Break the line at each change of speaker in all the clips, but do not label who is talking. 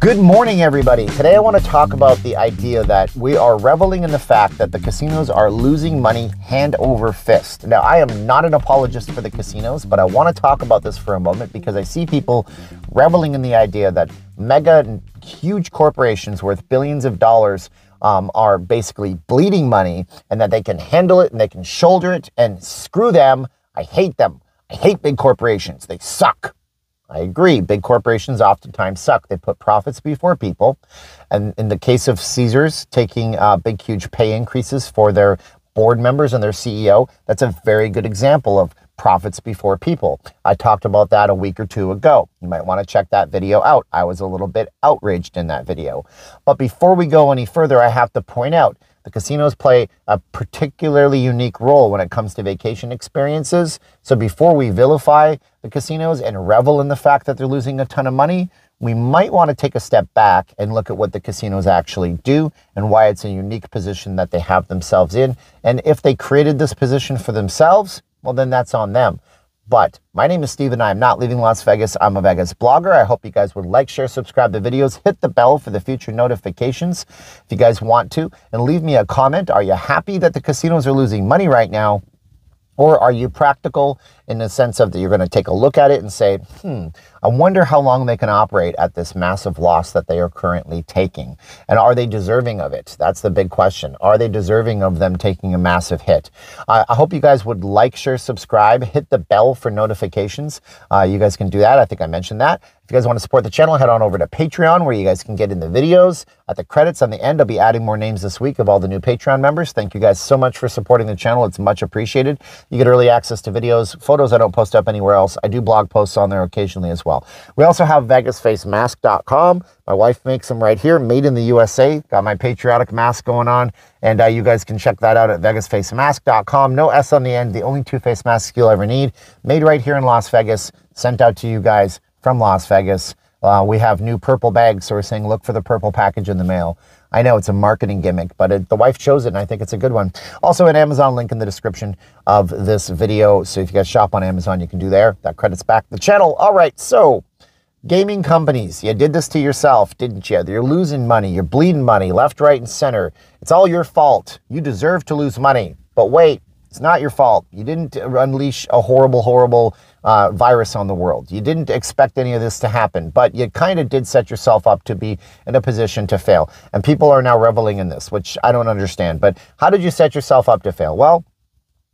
Good morning, everybody. Today I want to talk about the idea that we are reveling in the fact that the casinos are losing money hand over fist. Now, I am not an apologist for the casinos, but I want to talk about this for a moment because I see people reveling in the idea that mega and huge corporations worth billions of dollars are basically bleeding money and that they can handle it and they can shoulder it, and screw them. I hate them. I hate big corporations. They suck. I agree. Big corporations oftentimes suck. They put profits before people. And in the case of Caesars taking big, huge pay increases for their board members and their CEO, that's a very good example of profits before people. I talked about that a week or two ago. You might want to check that video out. I was a little bit outraged in that video. But before we go any further, I have to point out the casinos play a particularly unique role when it comes to vacation experiences. So before we vilify the casinos and revel in the fact that they're losing a ton of money, we might want to take a step back and look at what the casinos actually do and why it's a unique position that they have themselves in. And if they created this position for themselves, well, then that's on them. But my name is Steven. I am not leaving Las Vegas. I'm a Vegas blogger. I hope you guys would like, share, subscribe to the videos, hit the bell for the future notifications if you guys want to, and leave me a comment. Are you happy that the casinos are losing money right now? Or are you practical in the sense of that you're going to take a look at it and say, I wonder how long they can operate at this massive loss that they are currently taking? And are they deserving of it? That's the big question. Are they deserving of them taking a massive hit? I hope you guys would like, share, subscribe, hit the bell for notifications. You guys can do that. I think I mentioned that. If you guys want to support the channel, head on over to Patreon, where you guys can get in the videos. At the credits on the end, I'll be adding more names this week of all the new Patreon members. Thank you guys so much for supporting the channel. It's much appreciated. You get early access to videos, photos I don't post up anywhere else. I do blog posts on there occasionally as well. We also have lvsteven.com. My wife makes them right here, made in the USA. Got my patriotic mask going on, and you guys can check that out at lvsteven.com. No S on the end, the only two face masks you'll ever need. Made right here in Las Vegas, sent out to you guys from Las Vegas. We have new purple bags, so we're saying look for the purple package in the mail. I know it's a marketing gimmick, but the wife chose it, and I think it's a good one. Also, an Amazon link in the description of this video, so if you guys shop on Amazon, you can do there. That credits back the channel. All right, so gaming companies, you did this to yourself, didn't you? You're losing money. You're bleeding money left, right, and center. It's all your fault. You deserve to lose money. But wait, it's not your fault. You didn't unleash a horrible virus on the world. You didn't expect any of this to happen, but you kind of did set yourself up to be in a position to fail. And people are now reveling in this, which I don't understand. But how did you set yourself up to fail? Well,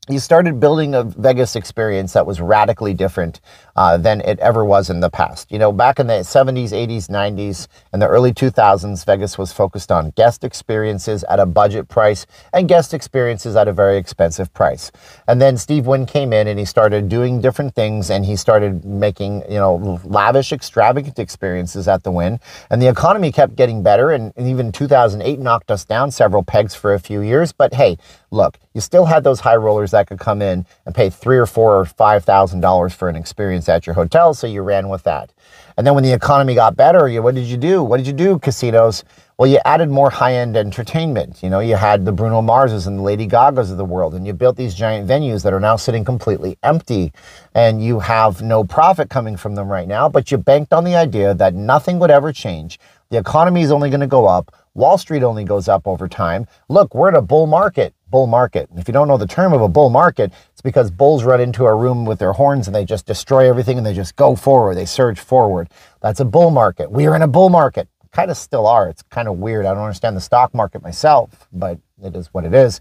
you started building a Vegas experience that was radically different than it ever was in the past. You know, back in the 70s, 80s, 90s, and the early 2000s, Vegas was focused on guest experiences at a budget price and guest experiences at a very expensive price. And then Steve Wynn came in and he started doing different things, and he started making, you know, lavish, extravagant experiences at the Wynn. And the economy kept getting better, and even 2008 knocked us down several pegs for a few years. But hey, look, you still had those high rollers that could come in and pay $3,000 or $4,000 or $5,000 for an experience at your hotel, so you ran with that. And then when the economy got better, what did you do? What did you do, casinos? Well, you added more high-end entertainment. You know, you had the Bruno Marses and the Lady Gagas of the world, and you built these giant venues that are now sitting completely empty, and you have no profit coming from them right now, but you banked on the idea that nothing would ever change. The economy is only going to go up. Wall Street only goes up over time. Look, we're in a bull market. Bull market. And if you don't know the term of a bull market, it's because bulls run into a room with their horns and they just destroy everything and they just go forward. They surge forward. That's a bull market. We are in a bull market. Kind of still are. It's kind of weird. I don't understand the stock market myself, but it is what it is.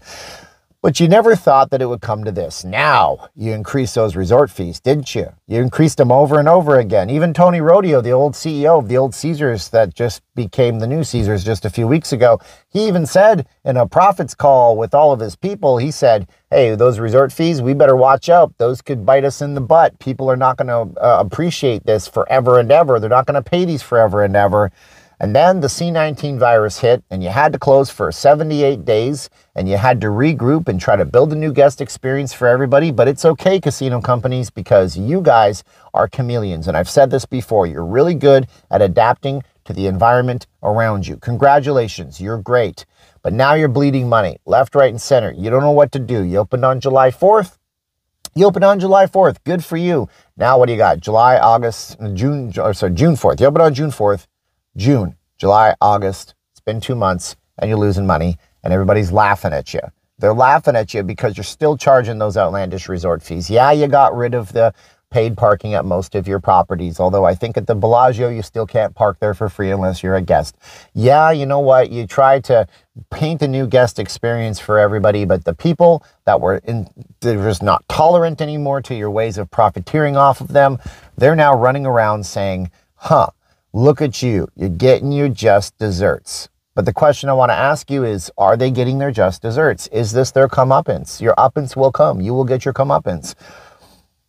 But you never thought that it would come to this. Now, you increased those resort fees, didn't you? You increased them over and over again. Even Tony Rodio, the old CEO of the old Caesars that just became the new Caesars just a few weeks ago, he even said in a profits call with all of his people, he said, hey, those resort fees, we better watch out. Those could bite us in the butt. People are not going to appreciate this forever and ever. They're not going to pay these forever and ever. And then the C-19 virus hit, and you had to close for 78 days, and you had to regroup and try to build a new guest experience for everybody. But it's okay, casino companies, because you guys are chameleons. And I've said this before, you're really good at adapting to the environment around you. Congratulations, you're great. But now you're bleeding money, left, right, and center. You don't know what to do. You opened on July 4th. You opened on July 4th. Good for you. Now what do you got? June 4th. You opened on June 4th. June, July, August, it's been 2 months and you're losing money and everybody's laughing at you. They're laughing at you because you're still charging those outlandish resort fees. Yeah, you got rid of the paid parking at most of your properties, although I think at the Bellagio you still can't park there for free unless you're a guest. Yeah, you know what? You tried to paint a new guest experience for everybody, but the people that they're just not tolerant anymore to your ways of profiteering off of them, they're now running around saying, look at you, you're getting your just desserts. But the question I want to ask you is, are they getting their just desserts? Is this their comeuppance? Your uppance will come. You will get your comeuppance.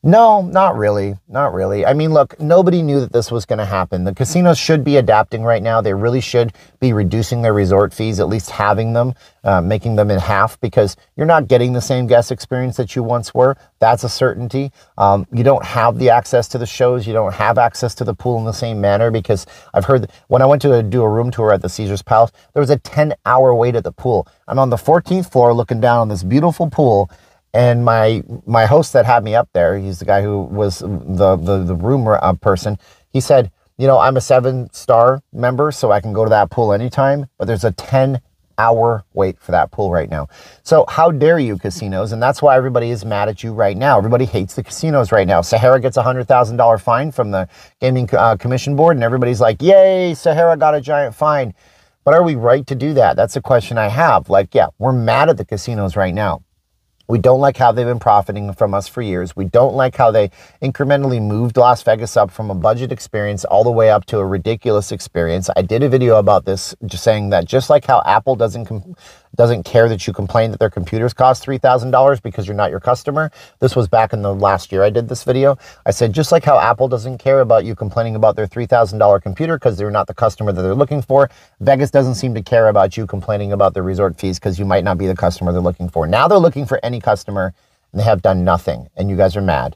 No, not really. Not really. I mean, look, nobody knew that this was going to happen. The casinos should be adapting right now. They really should be reducing their resort fees, at least having them, making them in half, because you're not getting the same guest experience that you once were. That's a certainty. You don't have the access to the shows. You don't have access to the pool in the same manner, because I've heard when I went to do a room tour at the Caesars Palace, there was a 10-hour wait at the pool. I'm on the 14th floor looking down on this beautiful pool. And my host that had me up there, he's the guy who was the room person, he said, you know, I'm a 7-star member, so I can go to that pool anytime, but there's a 10-hour wait for that pool right now. So how dare you, casinos? And that's why everybody is mad at you right now. Everybody hates the casinos right now. Sahara gets a $100,000 fine from the Gaming Commission Board, and everybody's like, yay, Sahara got a giant fine. But are we right to do that? That's a question I have. Like, yeah, we're mad at the casinos right now. We don't like how they've been profiting from us for years. We don't like how they incrementally moved Las Vegas up from a budget experience all the way up to a ridiculous experience. I did a video about this, just saying that just like how Apple doesn't care that you complain that their computers cost $3,000 because you're not your customer. This was back in the last year I did this video. I said, just like how Apple doesn't care about you complaining about their $3,000 computer because they're not the customer that they're looking for, Vegas doesn't seem to care about you complaining about their resort fees because you might not be the customer they're looking for. Now they're looking for any customer and they have done nothing, and you guys are mad.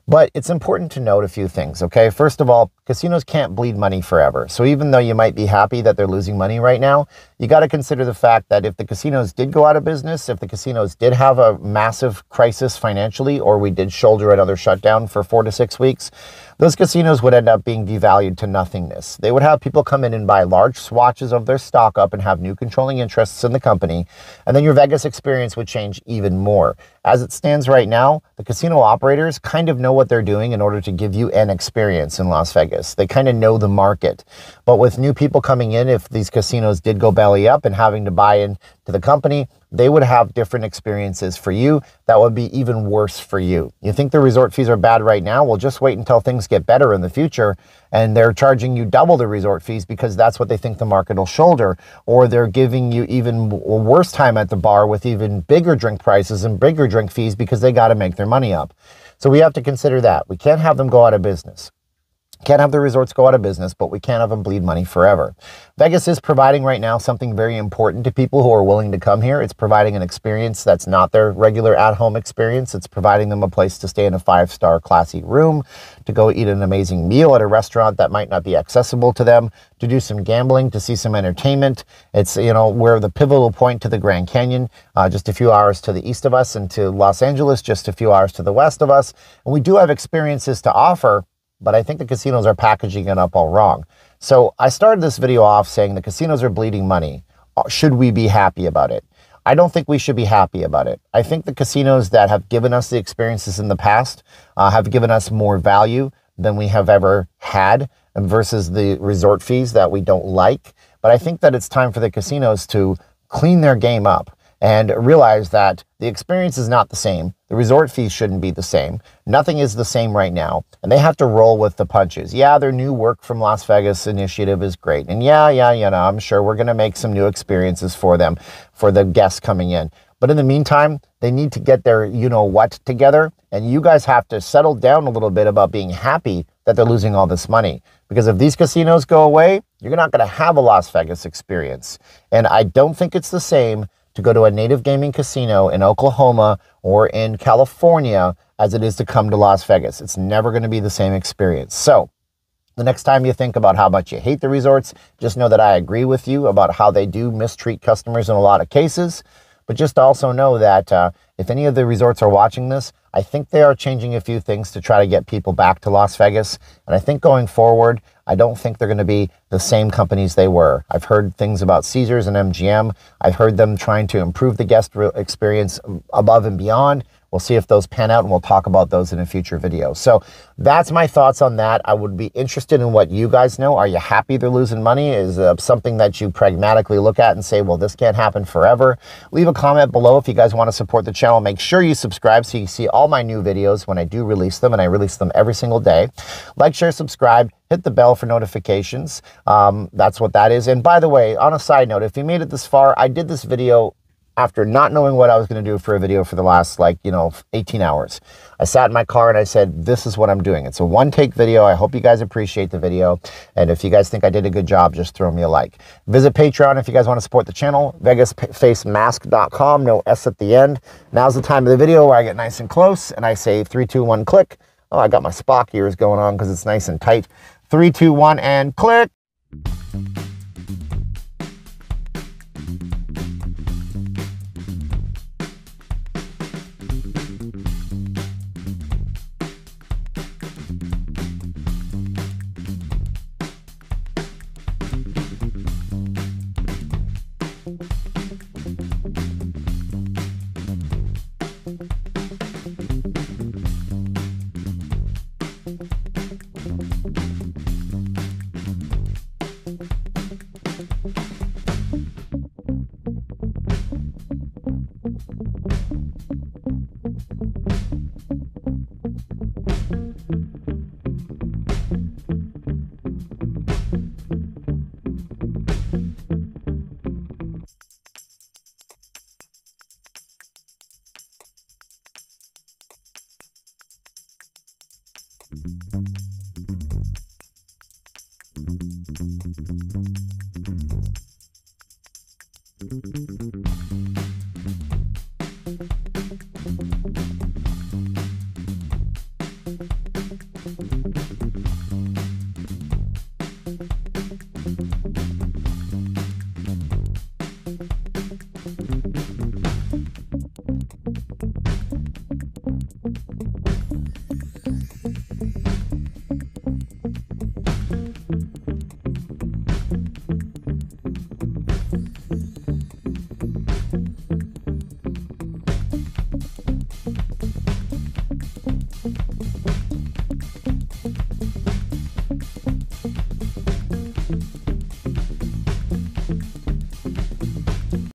But it's important to note a few things, okay? First of all, casinos can't bleed money forever. So even though you might be happy that they're losing money right now, you got to consider the fact that if the casinos did go out of business, if the casinos did have a massive crisis financially, or we did shoulder another shutdown for 4 to 6 weeks, those casinos would end up being devalued to nothingness. They would have people come in and buy large swatches of their stock up and have new controlling interests in the company. And then your Vegas experience would change even more. As it stands right now, the casino operators kind of know what they're doing in order to give you an experience in Las Vegas. They kind of know the market. But with new people coming in, if these casinos did go belly up and having to buy into the company, they would have different experiences for you that would be even worse for you. You think the resort fees are bad right now? Well, just wait until things get better in the future and they're charging you double the resort fees because that's what they think the market will shoulder. Or they're giving you even a worse time at the bar with even bigger drink prices and bigger drink fees because they got to make their money up. So we have to consider that. We can't have them go out of business. Can't have the resorts go out of business, but we can't have them bleed money forever. Vegas is providing right now something very important to people who are willing to come here. It's providing an experience that's not their regular at-home experience. It's providing them a place to stay in a 5-star classy room, to go eat an amazing meal at a restaurant that might not be accessible to them, to do some gambling, to see some entertainment. It's, you know, we're the pivotal point to the Grand Canyon, just a few hours to the east of us, and to Los Angeles, just a few hours to the west of us. And we do have experiences to offer, but I think the casinos are packaging it up all wrong. So I started this video off saying the casinos are bleeding money. Should we be happy about it? I don't think we should be happy about it. I think the casinos that have given us the experiences in the past have given us more value than we have ever had versus the resort fees that we don't like. But I think that it's time for the casinos to clean their game up and realize that the experience is not the same. The resort fees shouldn't be the same. Nothing is the same right now. And they have to roll with the punches. Yeah, their new Work from Las Vegas initiative is great. And yeah, I'm sure we're going to make some new experiences for them, for the guests coming in. But in the meantime, they need to get their you-know-what together. And you guys have to settle down a little bit about being happy that they're losing all this money. Because if these casinos go away, you're not going to have a Las Vegas experience. And I don't think it's the same to go to a native gaming casino in Oklahoma or in California as it is to come to Las Vegas. It's never going to be the same experience. So the next time you think about how much you hate the resorts, just know that I agree with you about how they do mistreat customers in a lot of cases. But just also know that if any of the resorts are watching this, I think they are changing a few things to try to get people back to Las Vegas. And I think going forward, I don't think they're going to be the same companies they were. I've heard things about Caesars and MGM. I've heard them trying to improve the guest experience above and beyond. We'll see if those pan out, and we'll talk about those in a future video. So that's my thoughts on that. I would be interested in what you guys know. Are you happy they're losing money? Is something that you pragmatically look at and say, well, this can't happen forever? Leave a comment below if you guys want to support the channel. Make sure you subscribe so you see all my new videos when I do release them, and I release them every single day. Like, share, subscribe. Hit the bell for notifications. That's what that is. And by the way, on a side note, if you made it this far, I did this video after not knowing what I was going to do for a video for the last 18 hours. I sat in my car and I said, this is what I'm doing. It's a one-take video. I hope you guys appreciate the video. And if you guys think I did a good job, just throw me a like. Visit Patreon if you guys want to support the channel. Facemask.com, no S at the end. Now's the time of the video where I get nice and close and I say 3, 2, 1, click. Oh, I got my Spock ears going on because it's nice and tight. 3, 2, 1, and click.